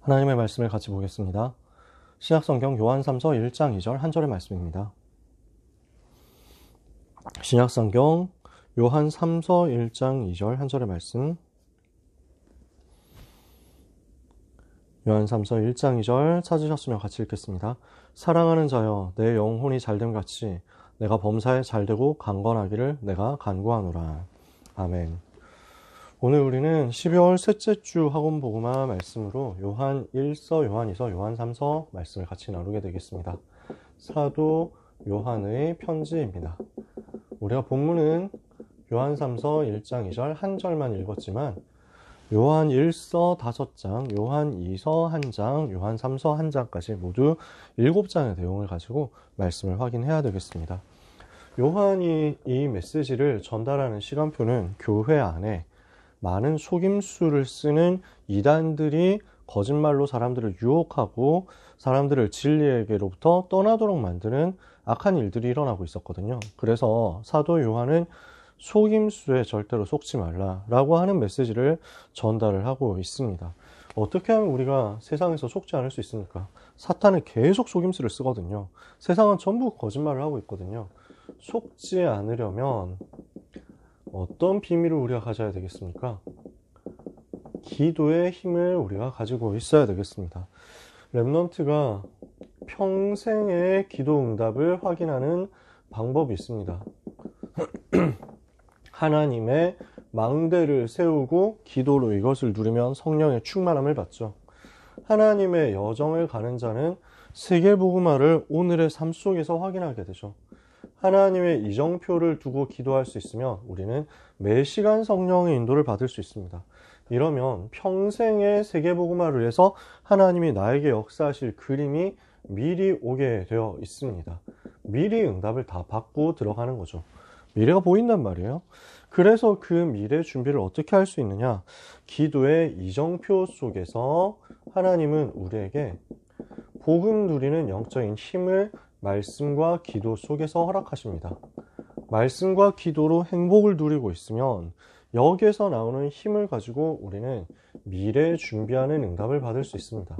하나님의 말씀을 같이 보겠습니다. 신약성경 요한 3서 1장 2절 한 절의 말씀입니다. 신약성경 요한 3서 1장 2절 한 절의 말씀. 요한 3서 1장 2절 찾으셨으면 같이 읽겠습니다. 사랑하는 자여, 내 영혼이 잘됨 같이 내가 범사에 잘되고 강건하기를 내가 간구하노라. 아멘. 오늘 우리는 12월 셋째 주 학원 복음화 말씀으로 요한 1서, 요한 2서, 요한 3서 말씀을 같이 나누게 되겠습니다. 사도 요한의 편지입니다. 우리가 본문은 요한 3서 1장 2절 한 절만 읽었지만 요한 1서 5장, 요한 2서 1장, 요한 3서 1장까지 모두 7장의 내용을 가지고 말씀을 확인해야 되겠습니다. 요한이 이 메시지를 전달하는 시간표는 교회 안에 많은 속임수를 쓰는 이단들이 거짓말로 사람들을 유혹하고 사람들을 진리에게로부터 떠나도록 만드는 악한 일들이 일어나고 있었거든요. 그래서 사도 요한은 속임수에 절대로 속지 말라라고 하는 메시지를 전달을 하고 있습니다. 어떻게 하면 우리가 세상에서 속지 않을 수 있습니까? 사탄은 계속 속임수를 쓰거든요. 세상은 전부 거짓말을 하고 있거든요. 속지 않으려면 어떤 비밀을 우리가 가져야 되겠습니까? 기도의 힘을 우리가 가지고 있어야 되겠습니다. 렘넌트가 평생의 기도 응답을 확인하는 방법이 있습니다. 하나님의 망대를 세우고 기도로 이것을 누리면 성령의 충만함을 받죠. 하나님의 여정을 가는 자는 세계복음화를 오늘의 삶 속에서 확인하게 되죠. 하나님의 이정표를 두고 기도할 수 있으면 우리는 매 시간 성령의 인도를 받을 수 있습니다. 이러면 평생의 세계복음화를 위해서 하나님이 나에게 역사하실 그림이 미리 오게 되어 있습니다. 미리 응답을 다 받고 들어가는 거죠. 미래가 보인단 말이에요. 그래서 그 미래 준비를 어떻게 할 수 있느냐? 기도의 이정표 속에서 하나님은 우리에게 복음 누리는 영적인 힘을 말씀과 기도 속에서 허락하십니다. 말씀과 기도로 행복을 누리고 있으면 여기에서 나오는 힘을 가지고 우리는 미래 준비하는 응답을 받을 수 있습니다.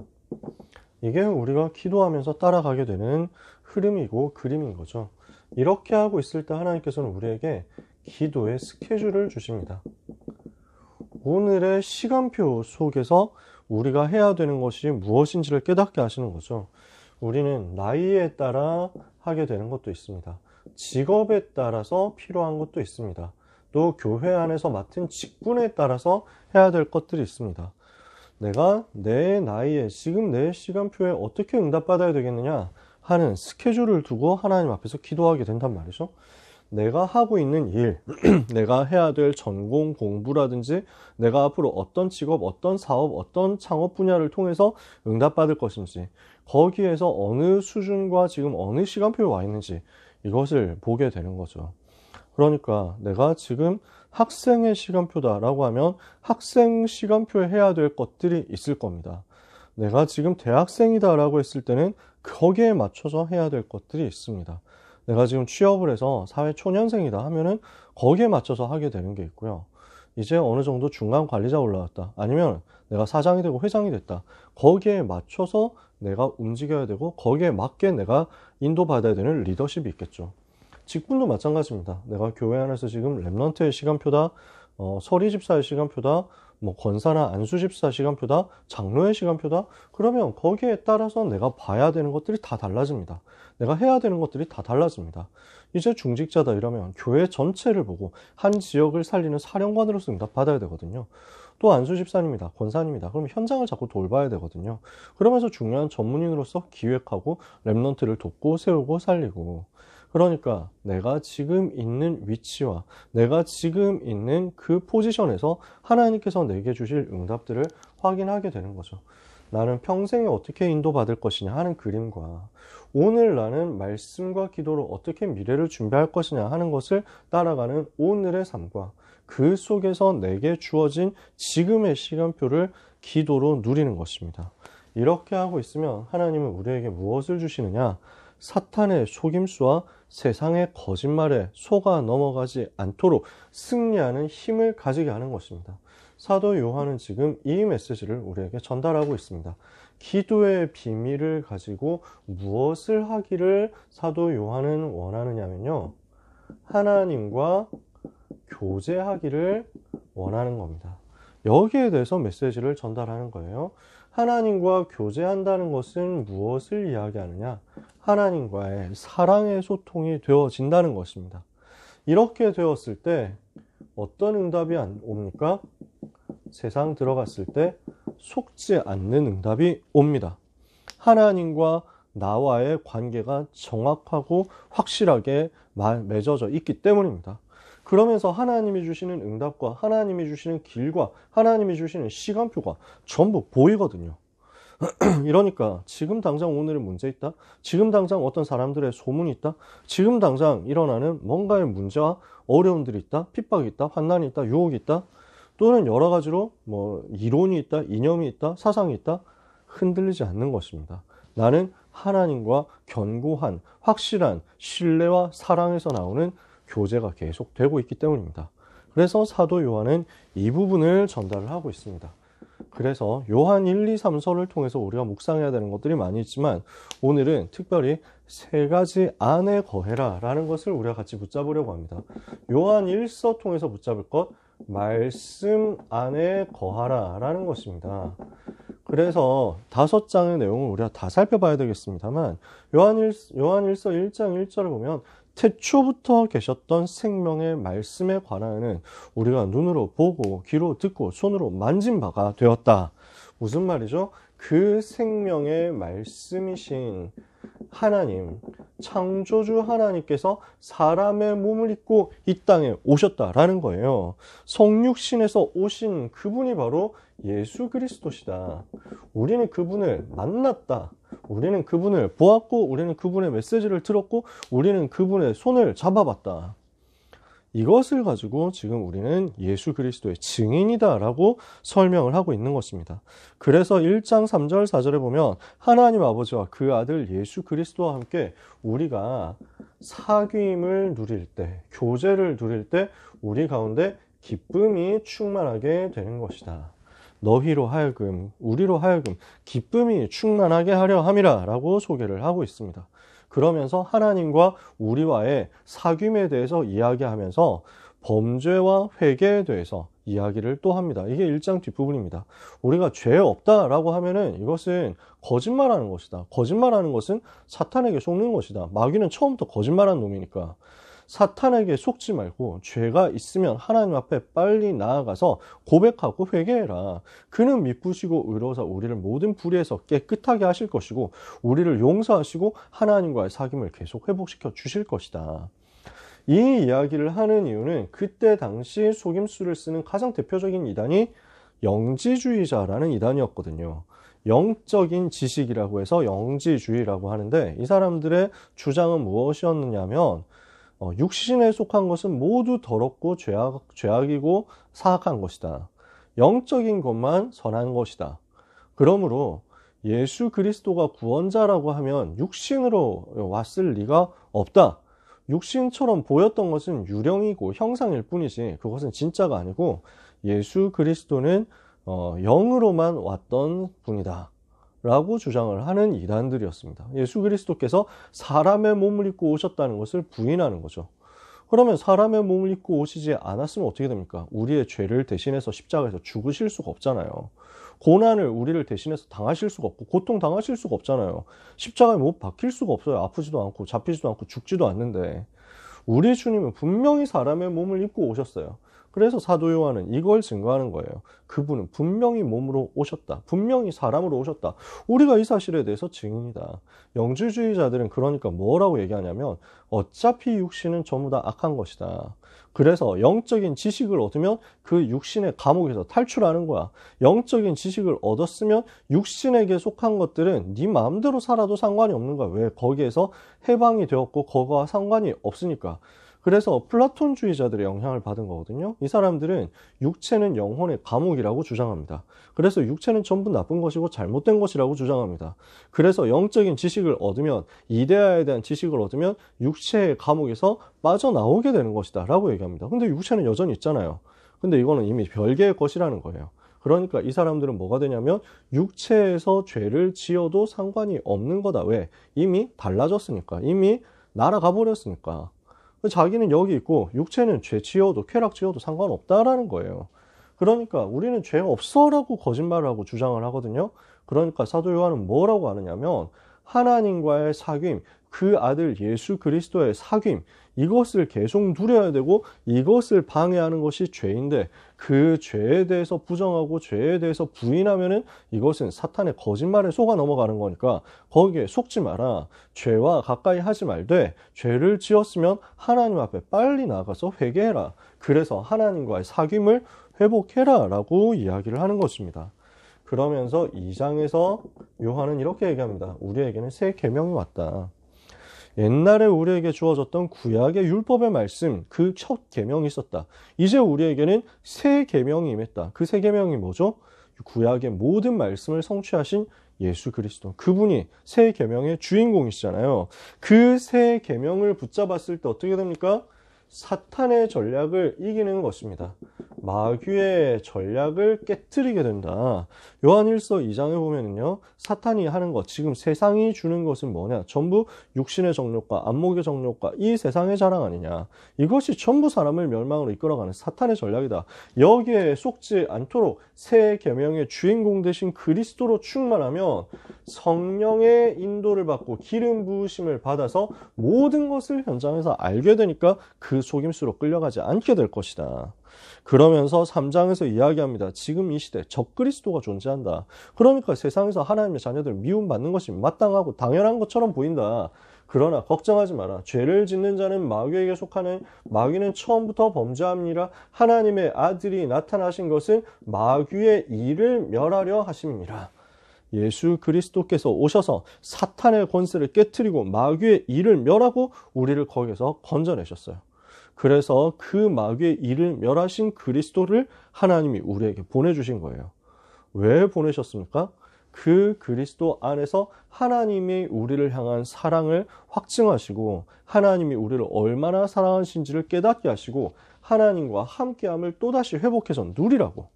이게 우리가 기도하면서 따라가게 되는 흐름이고 그림인 거죠. 이렇게 하고 있을 때 하나님께서는 우리에게 기도의 스케줄을 주십니다. 오늘의 시간표 속에서 우리가 해야 되는 것이 무엇인지를 깨닫게 하시는 거죠. 우리는 나이에 따라 하게 되는 것도 있습니다. 직업에 따라서 필요한 것도 있습니다. 또 교회 안에서 맡은 직분에 따라서 해야 될 것들이 있습니다. 내가 내 나이에 지금 내 시간표에 어떻게 응답받아야 되겠느냐 하는 스케줄을 두고 하나님 앞에서 기도하게 된단 말이죠. 내가 하고 있는 일, 내가 해야 될 전공 공부라든지 내가 앞으로 어떤 직업, 어떤 사업, 어떤 창업 분야를 통해서 응답받을 것인지 거기에서 어느 수준과 지금 어느 시간표에 와 있는지 이것을 보게 되는 거죠. 그러니까 내가 지금 학생의 시간표다라고 하면 학생 시간표에 해야 될 것들이 있을 겁니다. 내가 지금 대학생이다라고 했을 때는 거기에 맞춰서 해야 될 것들이 있습니다. 내가 지금 취업을 해서 사회 초년생이다 하면은 거기에 맞춰서 하게 되는 게 있고요. 이제 어느 정도 중간 관리자 올라왔다. 아니면 내가 사장이 되고 회장이 됐다. 거기에 맞춰서 내가 움직여야 되고 거기에 맞게 내가 인도받아야 되는 리더십이 있겠죠. 직분도 마찬가지입니다. 내가 교회 안에서 지금 렘넌트의 시간표다, 서리 집사의 시간표다, 권사나 안수 집사 시간표다, 장로의 시간표다. 그러면 거기에 따라서 내가 봐야 되는 것들이 다 달라집니다. 내가 해야 되는 것들이 다 달라집니다. 이제 중직자다 이러면 교회 전체를 보고 한 지역을 살리는 사령관으로서 응답받아야 되거든요. 또 안수 집사님이다, 권사님이다. 그럼 현장을 자꾸 돌봐야 되거든요. 그러면서 중요한 전문인으로서 기획하고 렘넌트를 돕고 세우고 살리고. 그러니까 내가 지금 있는 위치와 내가 지금 있는 그 포지션에서 하나님께서 내게 주실 응답들을 확인하게 되는 거죠. 나는 평생에 어떻게 인도받을 것이냐 하는 그림과 오늘 나는 말씀과 기도로 어떻게 미래를 준비할 것이냐 하는 것을 따라가는 오늘의 삶과 그 속에서 내게 주어진 지금의 시간표를 기도로 누리는 것입니다. 이렇게 하고 있으면 하나님은 우리에게 무엇을 주시느냐? 사탄의 속임수와 세상의 거짓말에 속아 넘어가지 않도록 승리하는 힘을 가지게 하는 것입니다. 사도 요한은 지금 이 메시지를 우리에게 전달하고 있습니다. 기도의 비밀을 가지고 무엇을 하기를 사도 요한은 원하느냐면요, 하나님과 교제하기를 원하는 겁니다. 여기에 대해서 메시지를 전달하는 거예요. 하나님과 교제한다는 것은 무엇을 이야기하느냐? 하나님과의 사랑의 소통이 되어진다는 것입니다. 이렇게 되었을 때 어떤 응답이 옵니까? 세상 들어갔을 때 속지 않는 응답이 옵니다. 하나님과 나와의 관계가 정확하고 확실하게 맺어져 있기 때문입니다. 그러면서 하나님이 주시는 응답과 하나님이 주시는 길과 하나님이 주시는 시간표가 전부 보이거든요. 이러니까 지금 당장 오늘의 문제 있다? 지금 당장 어떤 사람들의 소문이 있다? 지금 당장 일어나는 뭔가의 문제와 어려움들이 있다? 핍박이 있다? 환난이 있다? 유혹이 있다? 또는 여러 가지로 이론이 있다? 이념이 있다? 사상이 있다? 흔들리지 않는 것입니다. 나는 하나님과 견고한 확실한 신뢰와 사랑에서 나오는 교제가 계속되고 있기 때문입니다. 그래서 사도 요한은 이 부분을 전달을 하고 있습니다. 그래서 요한 1, 2, 3서를 통해서 우리가 묵상해야 되는 것들이 많이 있지만 오늘은 특별히 세 가지 안에 거해라 라는 것을 우리가 같이 붙잡으려고 합니다. 요한 1서 통해서 붙잡을 것, 말씀 안에 거하라 라는 것입니다. 그래서 5장의 내용을 우리가 다 살펴봐야 되겠습니다만 요한1서 1장 1절을 보면 태초부터 계셨던 생명의 말씀에 관하여는 우리가 눈으로 보고 귀로 듣고 손으로 만진 바가 되었다. 무슨 말이죠? 그 생명의 말씀이신 하나님, 창조주 하나님께서 사람의 몸을 입고 이 땅에 오셨다라는 거예요. 성육신에서 오신 그분이 바로 예수 그리스도시다. 우리는 그분을 만났다. 우리는 그분을 보았고 우리는 그분의 메시지를 들었고 우리는 그분의 손을 잡아봤다. 이것을 가지고 지금 우리는 예수 그리스도의 증인이다 라고 설명을 하고 있는 것입니다. 그래서 1장 3절 4절에 보면 하나님 아버지와 그 아들 예수 그리스도와 함께 우리가 사귐을 누릴 때, 교제를 누릴 때 우리 가운데 기쁨이 충만하게 되는 것이다. 너희로 하여금, 우리로 하여금 기쁨이 충만하게 하려 함이라 라고 소개를 하고 있습니다. 그러면서 하나님과 우리와의 사귐에 대해서 이야기하면서 범죄와 회개에 대해서 이야기를 또 합니다. 이게 1장 뒷부분입니다. 우리가 죄 없다라고 하면은 이것은 거짓말하는 것이다. 거짓말하는 것은 사탄에게 속는 것이다. 마귀는 처음부터 거짓말하는 놈이니까. 사탄에게 속지 말고 죄가 있으면 하나님 앞에 빨리 나아가서 고백하고 회개해라. 그는 미쁘시고 의로워서 우리를 모든 불의에서 깨끗하게 하실 것이고 우리를 용서하시고 하나님과의 사귐을 계속 회복시켜 주실 것이다. 이 이야기를 하는 이유는 그때 당시 속임수를 쓰는 가장 대표적인 이단이 영지주의자라는 이단이었거든요. 영적인 지식이라고 해서 영지주의라고 하는데 이 사람들의 주장은 무엇이었느냐면 육신에 속한 것은 모두 더럽고 죄악이고 사악한 것이다. 영적인 것만 선한 것이다. 그러므로 예수 그리스도가 구원자라고 하면 육신으로 왔을 리가 없다. 육신처럼 보였던 것은 유령이고 형상일 뿐이지 그것은 진짜가 아니고 예수 그리스도는 영으로만 왔던 분이다. 라고 주장을 하는 이단들이었습니다. 예수 그리스도께서 사람의 몸을 입고 오셨다는 것을 부인하는 거죠. 그러면 사람의 몸을 입고 오시지 않았으면 어떻게 됩니까? 우리의 죄를 대신해서 십자가에서 죽으실 수가 없잖아요. 고난을 우리를 대신해서 당하실 수가 없고 고통 당하실 수가 없잖아요. 십자가에 못 박힐 수가 없어요. 아프지도 않고 잡히지도 않고 죽지도 않는데 우리 주님은 분명히 사람의 몸을 입고 오셨어요. 그래서 사도 요한은 이걸 증거하는 거예요. 그분은 분명히 몸으로 오셨다. 분명히 사람으로 오셨다. 우리가 이 사실에 대해서 증인이다. 영지주의자들은 그러니까 뭐라고 얘기하냐면 어차피 육신은 전부 다 악한 것이다. 그래서 영적인 지식을 얻으면 그 육신의 감옥에서 탈출하는 거야. 영적인 지식을 얻었으면 육신에게 속한 것들은 네 마음대로 살아도 상관이 없는 거야. 왜? 거기에서 해방이 되었고 거기와 상관이 없으니까. 그래서 플라톤주의자들의 영향을 받은 거거든요. 이 사람들은 육체는 영혼의 감옥이라고 주장합니다. 그래서 육체는 전부 나쁜 것이고 잘못된 것이라고 주장합니다. 그래서 영적인 지식을 얻으면, 이데아에 대한 지식을 얻으면 육체의 감옥에서 빠져나오게 되는 것이다 라고 얘기합니다. 근데 육체는 여전히 있잖아요. 근데 이거는 이미 별개의 것이라는 거예요. 그러니까 이 사람들은 뭐가 되냐면 육체에서 죄를 지어도 상관이 없는 거다. 왜? 이미 달라졌으니까. 이미 날아가 버렸으니까. 자기는 여기 있고 육체는 죄 지어도 쾌락 지어도 상관없다라는 거예요. 그러니까 우리는 죄 없어라고 거짓말을 하고 주장을 하거든요. 그러니까 사도 요한은 뭐라고 하느냐면 하나님과의 사귐, 그 아들 예수 그리스도의 사귐, 이것을 계속 누려야 되고 이것을 방해하는 것이 죄인데 그 죄에 대해서 부정하고 죄에 대해서 부인하면은 이것은 사탄의 거짓말에 속아 넘어가는 거니까 거기에 속지 마라. 죄와 가까이 하지 말되 죄를 지었으면 하나님 앞에 빨리 나가서 회개해라. 그래서 하나님과의 사귐을 회복해라 라고 이야기를 하는 것입니다. 그러면서 2장에서 요한은 이렇게 얘기합니다. 우리에게는 새 계명이 왔다. 옛날에 우리에게 주어졌던 구약의 율법의 말씀, 그 첫 계명이 있었다. 이제 우리에게는 새 계명이 임했다. 그 새 계명이 뭐죠? 구약의 모든 말씀을 성취하신 예수 그리스도. 그분이 새 계명의 주인공이시잖아요. 그 새 계명을 붙잡았을 때 어떻게 됩니까? 사탄의 전략을 이기는 것입니다. 마귀의 전략을 깨트리게 된다. 요한일서 2장에 보면은요, 사탄이 하는 것, 지금 세상이 주는 것은 뭐냐? 전부 육신의 정욕과 안목의 정욕과 이 세상의 자랑 아니냐? 이것이 전부 사람을 멸망으로 이끌어가는 사탄의 전략이다. 여기에 속지 않도록 새 계명의 주인공 되신 그리스도로 충만하면 성령의 인도를 받고 기름 부으심을 받아서 모든 것을 현장에서 알게 되니까 그 속임수로 끌려가지 않게 될 것이다. 그러면서 3장에서 이야기합니다. 지금 이 시대 적그리스도가 존재한다. 그러니까 세상에서 하나님의 자녀들 미움받는 것이 마땅하고 당연한 것처럼 보인다. 그러나 걱정하지 마라. 죄를 짓는 자는 마귀에게 속하는 마귀는 처음부터 범죄함이라 하나님의 아들이 나타나신 것은 마귀의 일을 멸하려 하심이니라. 예수 그리스도께서 오셔서 사탄의 권세를 깨트리고 마귀의 일을 멸하고 우리를 거기서 건져내셨어요. 그래서 그 마귀의 일을 멸하신 그리스도를 하나님이 우리에게 보내주신 거예요. 왜 보내셨습니까? 그 그리스도 안에서 하나님이 우리를 향한 사랑을 확증하시고 하나님이 우리를 얼마나 사랑하신지를 깨닫게 하시고 하나님과 함께함을 또다시 회복해서 누리라고.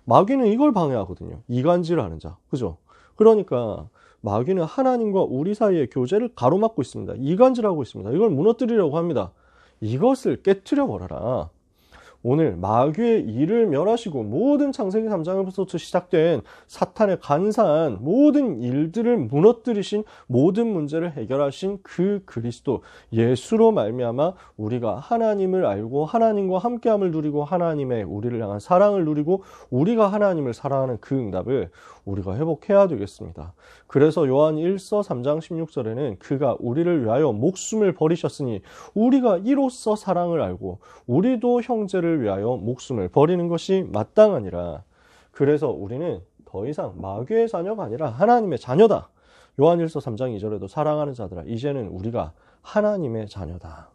마귀는 이걸 방해하거든요. 이간질을 하는 자. 그죠? 그러니까 마귀는 하나님과 우리 사이의 교제를 가로막고 있습니다. 이간질하고 있습니다. 이걸 무너뜨리려고 합니다. 이것을 깨트려 버려라. 오늘 마귀의 일을 멸하시고 모든 창세기 3장에서부터 시작된 사탄의 간사한 모든 일들을 무너뜨리신 모든 문제를 해결하신 그 그리스도 예수로 말미암아 우리가 하나님을 알고 하나님과 함께함을 누리고 하나님의 우리를 향한 사랑을 누리고 우리가 하나님을 사랑하는 그 응답을 우리가 회복해야 되겠습니다. 그래서 요한 1서 3장 16절에는 그가 우리를 위하여 목숨을 버리셨으니 우리가 이로써 사랑을 알고 우리도 형제를 위하여 목숨을 버리는 것이 마땅하니라. 그래서 우리는 더 이상 마귀의 자녀가 아니라 하나님의 자녀다. 요한 1서 3장 2절에도 사랑하는 자들아 이제는 우리가 하나님의 자녀다.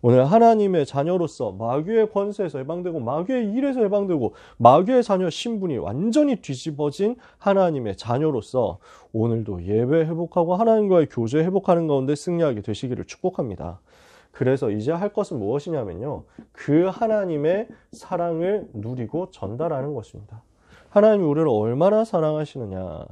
오늘 하나님의 자녀로서 마귀의 권세에서 해방되고 마귀의 일에서 해방되고 마귀의 자녀 신분이 완전히 뒤집어진 하나님의 자녀로서 오늘도 예배 회복하고 하나님과의 교제 회복하는 가운데 승리하게 되시기를 축복합니다. 그래서 이제 할 것은 무엇이냐면요. 그 하나님의 사랑을 누리고 전달하는 것입니다. 하나님이 우리를 얼마나 사랑하시느냐.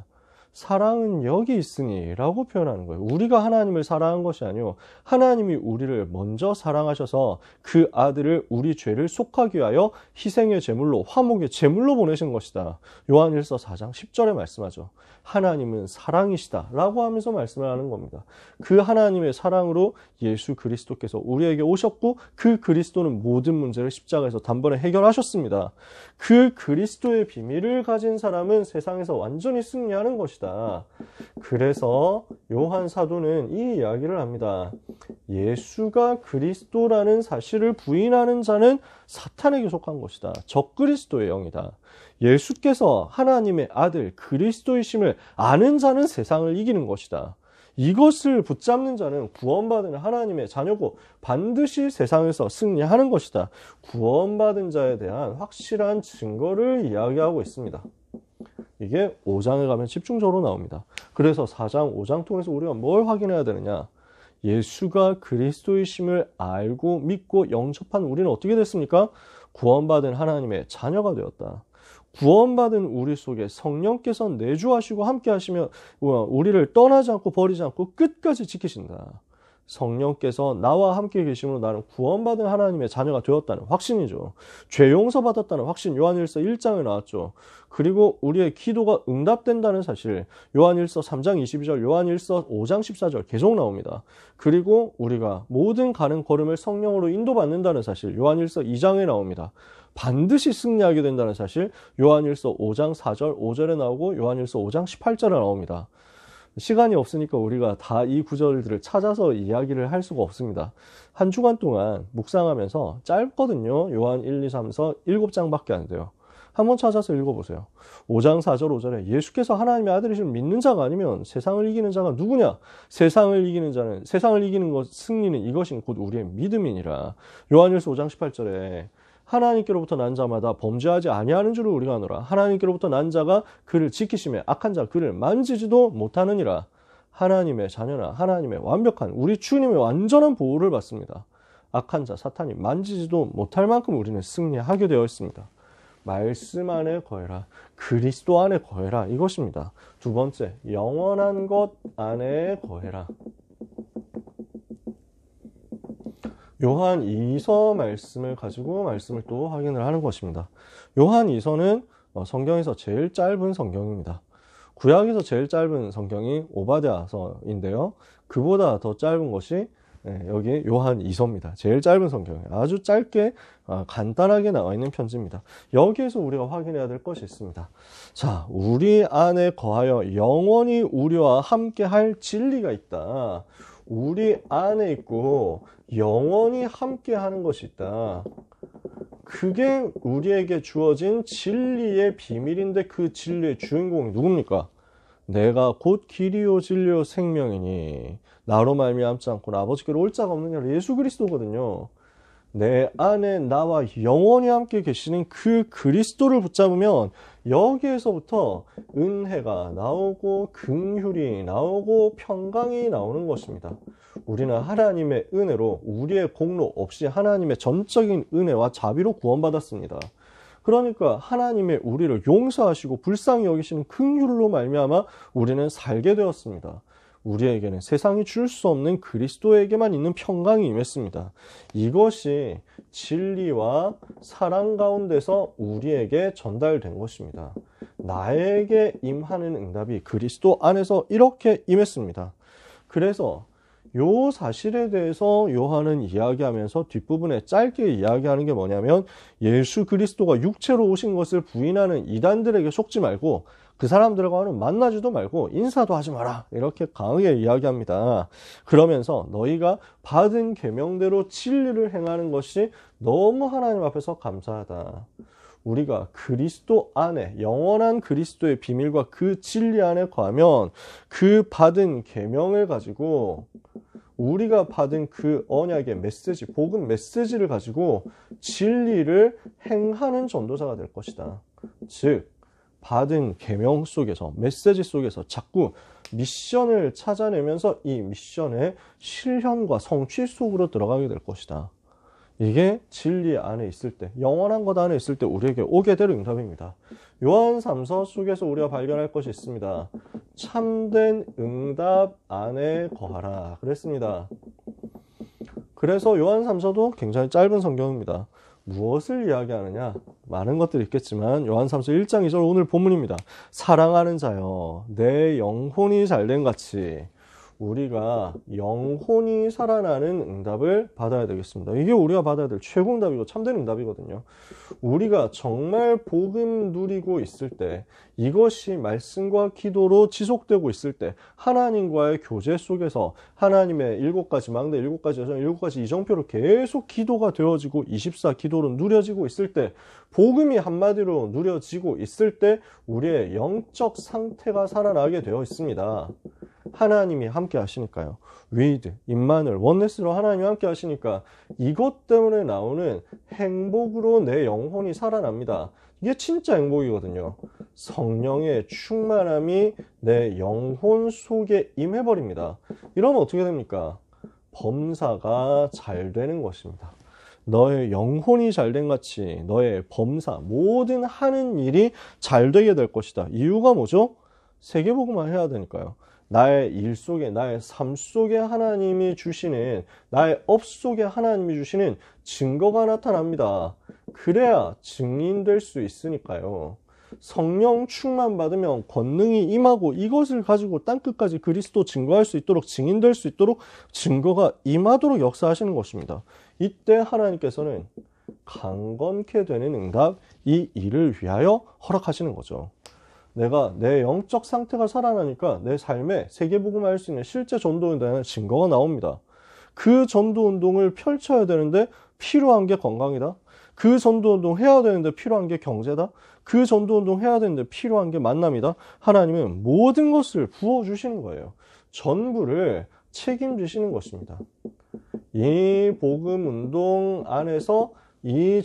사랑은 여기 있으니 라고 표현하는 거예요. 우리가 하나님을 사랑한 것이 아니요 하나님이 우리를 먼저 사랑하셔서 그 아들을 우리 죄를 속하기 위하여 희생의 제물로 화목의 제물로 보내신 것이다. 요한일서 4장 10절에 말씀하죠. 하나님은 사랑이시다 라고 하면서 말씀을 하는 겁니다. 그 하나님의 사랑으로 예수 그리스도께서 우리에게 오셨고 그 그리스도는 모든 문제를 십자가에서 단번에 해결하셨습니다. 그 그리스도의 비밀을 가진 사람은 세상에서 완전히 승리하는 것이다. 그래서 요한 사도는 이 이야기를 합니다. 예수가 그리스도라는 사실을 부인하는 자는 사탄에게 속한 것이다. 적그리스도의 영이다. 예수께서 하나님의 아들 그리스도이심을 아는 자는 세상을 이기는 것이다. 이것을 붙잡는 자는 구원받은 하나님의 자녀고 반드시 세상에서 승리하는 것이다. 구원받은 자에 대한 확실한 증거를 이야기하고 있습니다. 이게 5장에 가면 집중적으로 나옵니다. 그래서 4장, 5장 통해서 우리가 뭘 확인해야 되느냐? 예수가 그리스도이심을 알고 믿고 영접한 우리는 어떻게 됐습니까? 구원받은 하나님의 자녀가 되었다. 구원받은 우리 속에 성령께서 내주하시고 함께 하시며 우리를 떠나지 않고 버리지 않고 끝까지 지키신다. 성령께서 나와 함께 계심으로 나는 구원받은 하나님의 자녀가 되었다는 확신이죠. 죄 용서받았다는 확신, 요한일서 1장에 나왔죠. 그리고 우리의 기도가 응답된다는 사실, 요한일서 3장 22절, 요한일서 5장 14절 계속 나옵니다. 그리고 우리가 모든 가는 걸음을 성령으로 인도받는다는 사실, 요한일서 2장에 나옵니다. 반드시 승리하게 된다는 사실, 요한일서 5장 4절, 5절에 나오고 요한일서 5장 18절에 나옵니다. 시간이 없으니까 우리가 다 이 구절들을 찾아서 이야기를 할 수가 없습니다. 한 주간 동안 묵상하면서 짧거든요. 요한 1, 2, 3서 7장밖에 안 돼요. 한번 찾아서 읽어보세요. 5장 4절 5절에 예수께서 하나님의 아들이시면 믿는 자가 아니면 세상을 이기는 자가 누구냐? 세상을 이기는 것, 승리는 이것인 곧 우리의 믿음이니라. 요한일서 5장 18절에 하나님께로부터 난 자마다 범죄하지 아니하는 줄을 우리가 아노라. 하나님께로부터 난 자가 그를 지키심에 악한 자 그를 만지지도 못하느니라. 하나님의 자녀나 하나님의 완벽한 우리 주님의 완전한 보호를 받습니다. 악한 자 사탄이 만지지도 못할 만큼 우리는 승리하게 되어 있습니다. 말씀 안에 거해라. 그리스도 안에 거해라. 이것입니다. 두 번째, 영원한 것 안에 거해라. 요한 2서 말씀을 가지고 말씀을 또 확인을 하는 것입니다. 요한 2서는 성경에서 제일 짧은 성경입니다. 구약에서 제일 짧은 성경이 오바댜서인데요. 그보다 더 짧은 것이 여기 요한 2서입니다. 제일 짧은 성경이에요. 아주 짧게 간단하게 나와 있는 편지입니다. 여기에서 우리가 확인해야 될 것이 있습니다. 자, 우리 안에 거하여 영원히 우리와 함께 할 진리가 있다. 우리 안에 있고 영원히 함께 하는 것이 있다. 그게 우리에게 주어진 진리의 비밀인데 그 진리의 주인공이 누굽니까? 내가 곧 길이요 진리요 생명이니 나로 말미암지 않고는 아버지께로 올 자가 없느냐. 예수 그리스도거든요. 내 안에 나와 영원히 함께 계시는 그 그리스도를 붙잡으면 여기에서부터 은혜가 나오고 긍휼이 나오고 평강이 나오는 것입니다. 우리는 하나님의 은혜로 우리의 공로 없이 하나님의 전적인 은혜와 자비로 구원받았습니다. 그러니까 하나님의 우리를 용서하시고 불쌍히 여기시는 긍휼로 말미암아 우리는 살게 되었습니다. 우리에게는 세상이 줄 수 없는 그리스도에게만 있는 평강이 임했습니다. 이것이 진리와 사랑 가운데서 우리에게 전달된 것입니다. 나에게 임하는 응답이 그리스도 안에서 이렇게 임했습니다. 그래서 요 사실에 대해서 요한은 이야기하면서 뒷부분에 짧게 이야기하는 게 뭐냐면 예수 그리스도가 육체로 오신 것을 부인하는 이단들에게 속지 말고 그 사람들과는 만나지도 말고 인사도 하지 마라. 이렇게 강하게 이야기합니다. 그러면서 너희가 받은 계명대로 진리를 행하는 것이 너무 하나님 앞에서 감사하다. 우리가 그리스도 안에 영원한 그리스도의 비밀과 그 진리 안에 거하면 그 받은 계명을 가지고 우리가 받은 그 언약의 메시지, 복음 메시지를 가지고 진리를 행하는 전도자가 될 것이다. 즉 받은 계명 속에서 메시지 속에서 자꾸 미션을 찾아내면서 이 미션의 실현과 성취 속으로 들어가게 될 것이다. 이게 진리 안에 있을 때, 영원한 것 안에 있을 때 우리에게 오게 될 응답입니다. 요한 3서 속에서 우리가 발견할 것이 있습니다. 참된 응답 안에 거하라 그랬습니다. 그래서 요한 3서도 굉장히 짧은 성경입니다. 무엇을 이야기하느냐? 많은 것들이 있겠지만 요한 3서 1장 2절 오늘 본문입니다. 사랑하는 자여 내 영혼이 잘된 같이 우리가 영혼이 살아나는 응답을 받아야 되겠습니다. 이게 우리가 받아야 될 최고 응답이고 참된 응답이거든요. 우리가 정말 복음 누리고 있을 때, 이것이 말씀과 기도로 지속되고 있을 때, 하나님과의 교제 속에서 하나님의 7가지 망대, 7가지 여정, 7가지 이정표로 계속 기도가 되어지고 24 기도로 누려지고 있을 때, 복음이 한마디로 누려지고 있을 때 우리의 영적 상태가 살아나게 되어 있습니다. 하나님이 함께 하시니까요. 위드, 임마누엘, 원네스로 하나님이 함께 하시니까 이것 때문에 나오는 행복으로 내 영혼이 살아납니다. 이게 진짜 행복이거든요. 성령의 충만함이 내 영혼 속에 임해버립니다. 이러면 어떻게 됩니까? 범사가 잘 되는 것입니다. 너의 영혼이 잘된 같이 너의 범사, 모든 하는 일이 잘 되게 될 것이다. 이유가 뭐죠? 세계복음화 해야 되니까요. 나의 일 속에, 나의 삶 속에 하나님이 주시는, 나의 업 속에 하나님이 주시는 증거가 나타납니다. 그래야 증인될 수 있으니까요. 성령 충만 받으면 권능이 임하고 이것을 가지고 땅끝까지 그리스도 증거할 수 있도록, 증인될 수 있도록 증거가 임하도록 역사하시는 것입니다. 이때 하나님께서는 강건케 되는 응답, 이 일을 위하여 허락하시는 거죠. 내가 내 영적 상태가 살아나니까 내 삶에 세계복음화할 수 있는 실제 전도운동에 증거가 나옵니다. 그 전도운동을 펼쳐야 되는데 필요한 게 건강이다. 그 전도운동 해야 되는데 필요한 게 경제다. 그 전도운동 해야 되는데 필요한 게 만남이다. 하나님은 모든 것을 부어주시는 거예요. 전부를 책임지시는 것입니다. 이 복음운동 안에서 이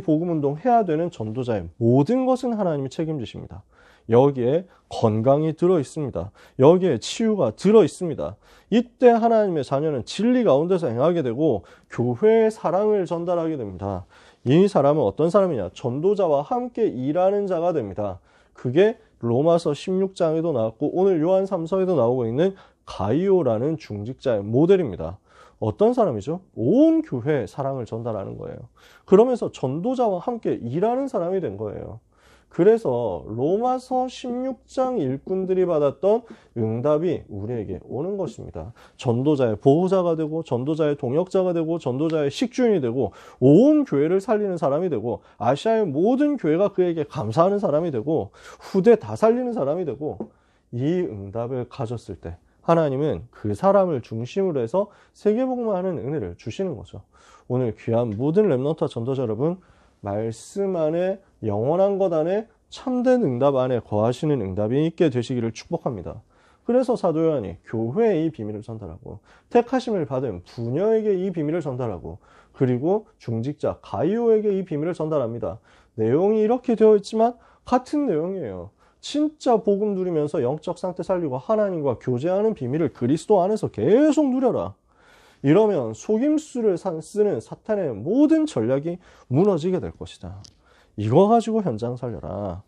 복음운동 해야 되는 전도자의 모든 것은 하나님이 책임지십니다. 여기에 건강이 들어 있습니다. 여기에 치유가 들어 있습니다. 이때 하나님의 자녀는 진리 가운데서 행하게 되고 교회의 사랑을 전달하게 됩니다. 이 사람은 어떤 사람이냐? 전도자와 함께 일하는 자가 됩니다. 그게 로마서 16장에도 나왔고 오늘 요한 3서에도 나오고 있는 가이오라는 중직자의 모델입니다. 어떤 사람이죠? 온 교회에 사랑을 전달하는 거예요. 그러면서 전도자와 함께 일하는 사람이 된 거예요. 그래서 로마서 16장 일꾼들이 받았던 응답이 우리에게 오는 것입니다. 전도자의 보호자가 되고 전도자의 동역자가 되고 전도자의 식주인이 되고 온 교회를 살리는 사람이 되고 아시아의 모든 교회가 그에게 감사하는 사람이 되고 후대 다 살리는 사람이 되고 이 응답을 가졌을 때 하나님은 그 사람을 중심으로 해서 세계복음화하는 은혜를 주시는 거죠. 오늘 귀한 모든 렘넌트와 전도자 여러분, 말씀 안에 영원한 것 안에 참된 응답 안에 거하시는 응답이 있게 되시기를 축복합니다. 그래서 사도 요한이 교회에 이 비밀을 전달하고 택하심을 받은 부녀에게 이 비밀을 전달하고 그리고 중직자 가이오에게 이 비밀을 전달합니다. 내용이 이렇게 되어 있지만 같은 내용이에요. 진짜 복음 누리면서 영적 상태 살리고 하나님과 교제하는 비밀을 그리스도 안에서 계속 누려라. 이러면 속임수를 쓰는 사탄의 모든 전략이 무너지게 될 것이다. 이거 가지고 현장 살려라.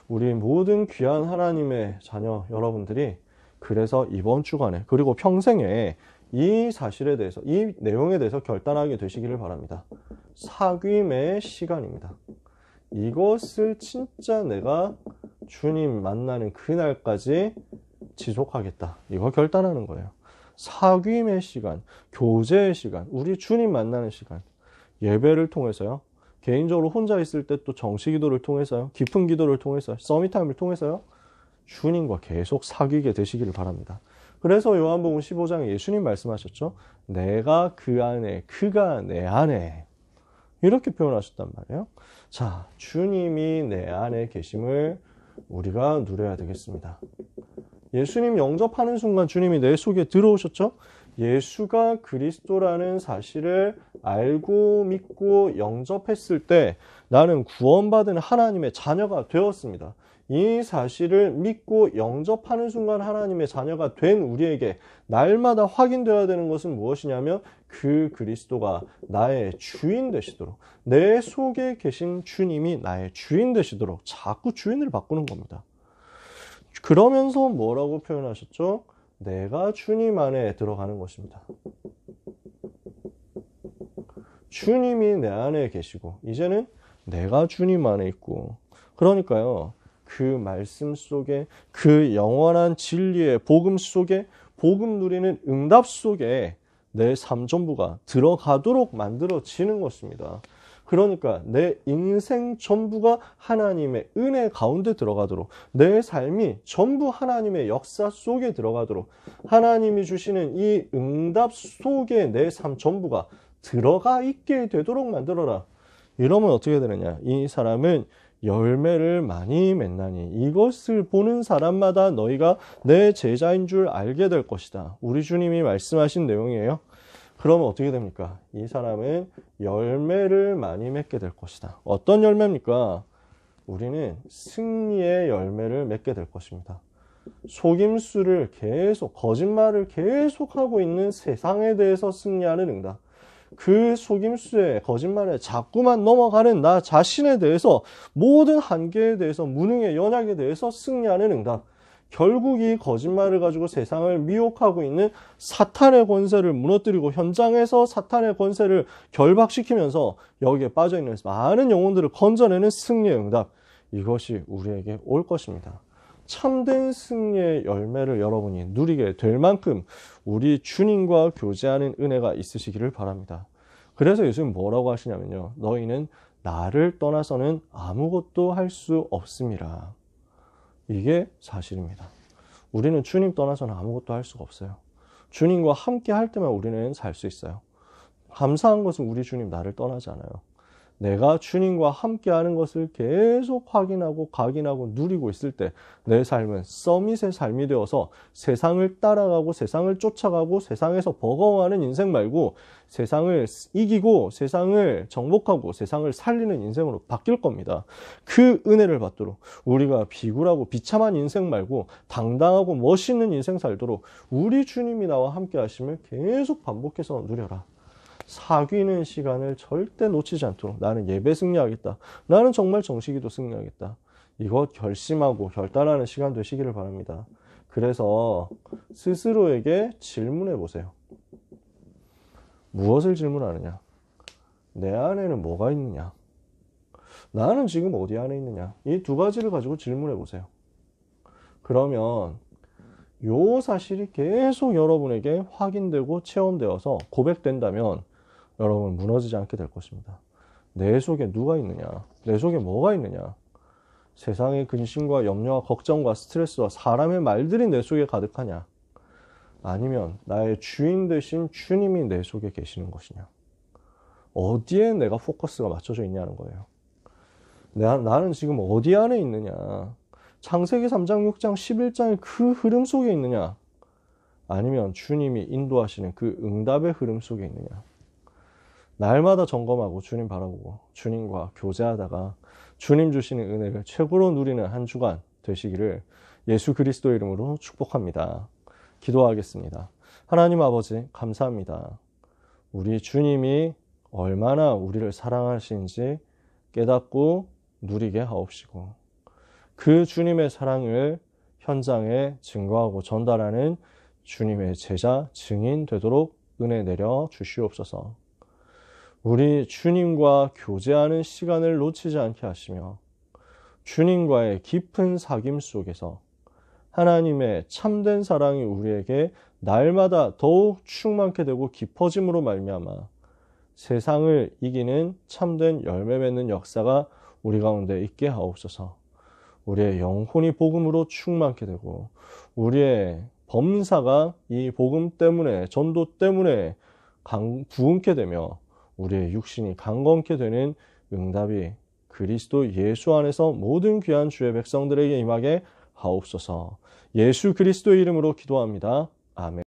우리 모든 귀한 하나님의 자녀 여러분들이 그래서 이번 주간에 그리고 평생에 이 사실에 대해서, 이 내용에 대해서 결단하게 되시기를 바랍니다. 사귐의 시간입니다. 이것을 진짜 내가 주님 만나는 그날까지 지속하겠다. 이거 결단하는 거예요. 사귐의 시간, 교제의 시간, 우리 주님 만나는 시간, 예배를 통해서요. 개인적으로 혼자 있을 때 또 정시 기도를 통해서요. 깊은 기도를 통해서요. 서밋타임을 통해서요. 주님과 계속 사귀게 되시기를 바랍니다. 그래서 요한복음 15장에 예수님 말씀하셨죠. 내가 그 안에, 그가 내 안에. 이렇게 표현하셨단 말이에요. 자, 주님이 내 안에 계심을 우리가 누려야 되겠습니다. 예수님 영접하는 순간 주님이 내 속에 들어오셨죠? 예수가 그리스도라는 사실을 알고 믿고 영접했을 때 나는 구원받은 하나님의 자녀가 되었습니다. 이 사실을 믿고 영접하는 순간 하나님의 자녀가 된 우리에게 날마다 확인되어야 되는 것은 무엇이냐면 그 그리스도가 나의 주인 되시도록, 내 속에 계신 주님이 나의 주인 되시도록 자꾸 주인을 바꾸는 겁니다. 그러면서 뭐라고 표현하셨죠? 내가 주님 안에 들어가는 것입니다. 주님이 내 안에 계시고 이제는 내가 주님 안에 있고, 그러니까요, 그 말씀 속에, 그 영원한 진리의 복음 속에, 복음 누리는 응답 속에 내 삶 전부가 들어가도록 만들어지는 것입니다. 그러니까 내 인생 전부가 하나님의 은혜 가운데 들어가도록, 내 삶이 전부 하나님의 역사 속에 들어가도록, 하나님이 주시는 이 응답 속에 내 삶 전부가 들어가 있게 되도록 만들어라. 이러면 어떻게 되느냐? 이 사람은 열매를 많이 맺나니 이것을 보는 사람마다 너희가 내 제자인 줄 알게 될 것이다. 우리 주님이 말씀하신 내용이에요. 그러면 어떻게 됩니까? 이 사람은 열매를 많이 맺게 될 것이다. 어떤 열매입니까? 우리는 승리의 열매를 맺게 될 것입니다. 속임수를 계속, 거짓말을 계속하고 있는 세상에 대해서 승리하는 응답. 그 속임수에 거짓말에 자꾸만 넘어가는 나 자신에 대해서 모든 한계에 대해서 무능의 연약에 대해서 승리하는 응답. 결국 이 거짓말을 가지고 세상을 미혹하고 있는 사탄의 권세를 무너뜨리고 현장에서 사탄의 권세를 결박시키면서 여기에 빠져있는 많은 영혼들을 건져내는 승리의 응답. 이것이 우리에게 올 것입니다. 참된 승리의 열매를 여러분이 누리게 될 만큼 우리 주님과 교제하는 은혜가 있으시기를 바랍니다. 그래서 예수님 뭐라고 하시냐면요. 너희는 나를 떠나서는 아무것도 할 수 없음이라. 이게 사실입니다. 우리는 주님 떠나서는 아무것도 할 수가 없어요. 주님과 함께 할 때만 우리는 살 수 있어요. 감사한 것은 우리 주님 나를 떠나지 않아요. 내가 주님과 함께하는 것을 계속 확인하고 각인하고 누리고 있을 때 내 삶은 서밋의 삶이 되어서 세상을 따라가고 세상을 쫓아가고 세상에서 버거워하는 인생 말고 세상을 이기고 세상을 정복하고 세상을 살리는 인생으로 바뀔 겁니다. 그 은혜를 받도록 우리가 비굴하고 비참한 인생 말고 당당하고 멋있는 인생 살도록 우리 주님이 나와 함께 하심을 계속 반복해서 누려라. 사귀는 시간을 절대 놓치지 않도록 나는 예배 승리하겠다. 나는 정말 정식기도 승리하겠다. 이것 결심하고 결단하는 시간 되시기를 바랍니다. 그래서 스스로에게 질문해 보세요. 무엇을 질문하느냐? 내 안에는 뭐가 있느냐? 나는 지금 어디 안에 있느냐? 이 두 가지를 가지고 질문해 보세요. 그러면 요 사실이 계속 여러분에게 확인되고 체험되어서 고백된다면 여러분 무너지지 않게 될 것입니다. 내 속에 누가 있느냐? 내 속에 뭐가 있느냐? 세상의 근심과 염려와 걱정과 스트레스와 사람의 말들이 내 속에 가득하냐? 아니면 나의 주인 되신 주님이 내 속에 계시는 것이냐? 어디에 내가 포커스가 맞춰져 있냐는 거예요. 나는 지금 어디 안에 있느냐? 창세기 3장, 6장, 11장의 그 흐름 속에 있느냐? 아니면 주님이 인도하시는 그 응답의 흐름 속에 있느냐? 날마다 점검하고 주님 바라보고 주님과 교제하다가 주님 주시는 은혜를 최고로 누리는 한 주간 되시기를 예수 그리스도 이름으로 축복합니다. 기도하겠습니다. 하나님 아버지 감사합니다. 우리 주님이 얼마나 우리를 사랑하시는지 깨닫고 누리게 하옵시고 그 주님의 사랑을 현장에 증거하고 전달하는 주님의 제자 증인 되도록 은혜 내려 주시옵소서. 우리 주님과 교제하는 시간을 놓치지 않게 하시며 주님과의 깊은 사귐 속에서 하나님의 참된 사랑이 우리에게 날마다 더욱 충만케 되고 깊어짐으로 말미암아 세상을 이기는 참된 열매 맺는 역사가 우리 가운데 있게 하옵소서. 우리의 영혼이 복음으로 충만케 되고 우리의 범사가 이 복음 때문에 전도 때문에 부흥케 되며 우리의 육신이 강건케 되는 응답이 그리스도 예수 안에서 모든 귀한 주의 백성들에게 임하게 하옵소서. 예수 그리스도의 이름으로 기도합니다. 아멘.